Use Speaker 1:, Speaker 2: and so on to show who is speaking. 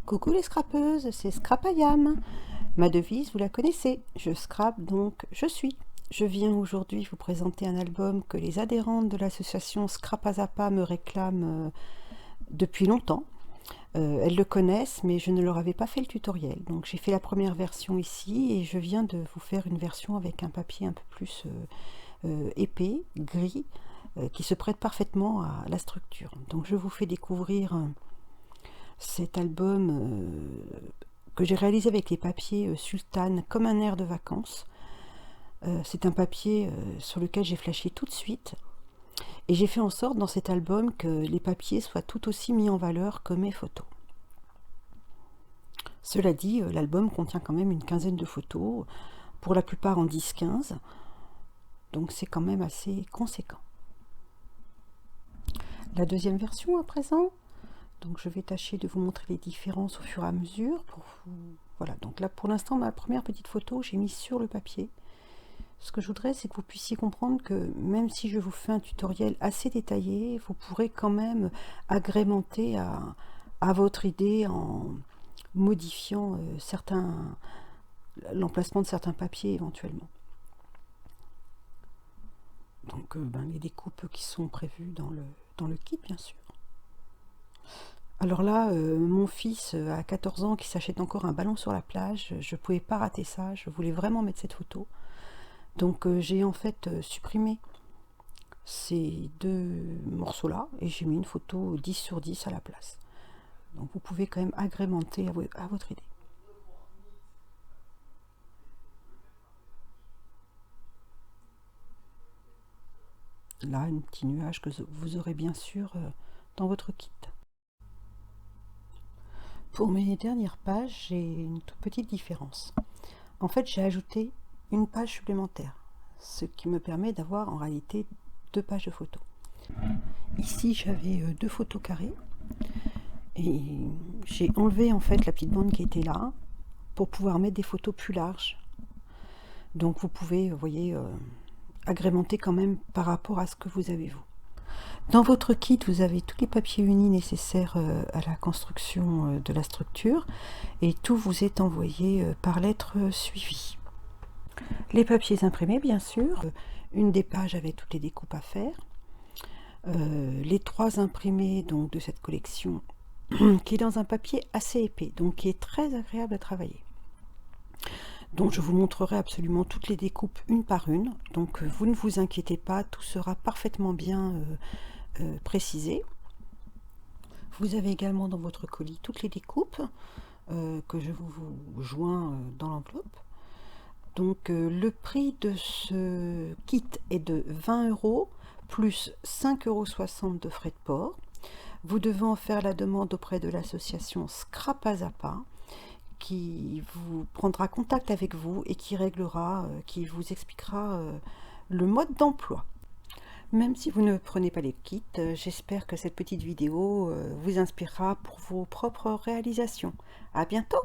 Speaker 1: Coucou les scrapeuses, c'est Scrapayam. Ma devise, vous la connaissez, je scrape donc je suis. Je viens aujourd'hui vous présenter un album que les adhérentes de l'association Scrapazapa me réclament depuis longtemps. Elles le connaissent, mais je ne leur avais pas fait le tutoriel. Donc j'ai fait la première version ici et je viens de vous faire une version avec un papier un peu plus épais, gris, qui se prête parfaitement à la structure. Donc je vous fais découvrir cet album que j'ai réalisé avec les papiers Sultan comme un air de vacances. C'est un papier sur lequel j'ai flashé tout de suite et j'ai fait en sorte dans cet album que les papiers soient tout aussi mis en valeur que mes photos. Cela dit, l'album contient quand même une quinzaine de photos, pour la plupart en 10-15, donc c'est quand même assez conséquent. La deuxième version à présent, donc je vais tâcher de vous montrer les différences au fur et à mesure. Voilà, donc là pour l'instant ma première petite photo j'ai mis sur le papier. Ce que je voudrais c'est que vous puissiez comprendre que même si je vous fais un tutoriel assez détaillé, vous pourrez quand même agrémenter à votre idée en modifiant l'emplacement de certains papiers éventuellement. Donc les découpes qui sont prévues dans le kit bien sûr. Alors là, mon fils a 14 ans qui s'achète encore un ballon sur la plage, je ne pouvais pas rater ça, je voulais vraiment mettre cette photo. Donc j'ai en fait supprimé ces deux morceaux-là et j'ai mis une photo 10 sur 10 à la place. Donc vous pouvez quand même agrémenter à votre idée. Là, un petit nuage que vous aurez bien sûr dans votre kit. Pour mes dernières pages, j'ai une toute petite différence. En fait, j'ai ajouté une page supplémentaire, ce qui me permet d'avoir en réalité deux pages de photos. Ici, j'avais deux photos carrées et j'ai enlevé en fait la petite bande qui était là pour pouvoir mettre des photos plus larges. Donc vous pouvez, vous voyez, agrémenter quand même par rapport à ce que vous avez vous. Dans votre kit, vous avez tous les papiers unis nécessaires à la construction de la structure et tout vous est envoyé par lettre suivie. Les papiers imprimés, bien sûr, une des pages avec toutes les découpes à faire, les trois imprimés donc, de cette collection qui est dans un papier assez épais, donc qui est très agréable à travailler. Donc je vous montrerai absolument toutes les découpes une par une, donc vous ne vous inquiétez pas, tout sera parfaitement bien précisé. Vous avez également dans votre colis toutes les découpes que je vous joins dans l'enveloppe. Donc le prix de ce kit est de 20 € plus 5,60 € de frais de port. Vous devez en faire la demande auprès de l'association Scrapazapa qui vous prendra contact avec vous et qui réglera, qui vous expliquera le mode d'emploi. Même si vous ne prenez pas les kits, j'espère que cette petite vidéo vous inspirera pour vos propres réalisations. À bientôt!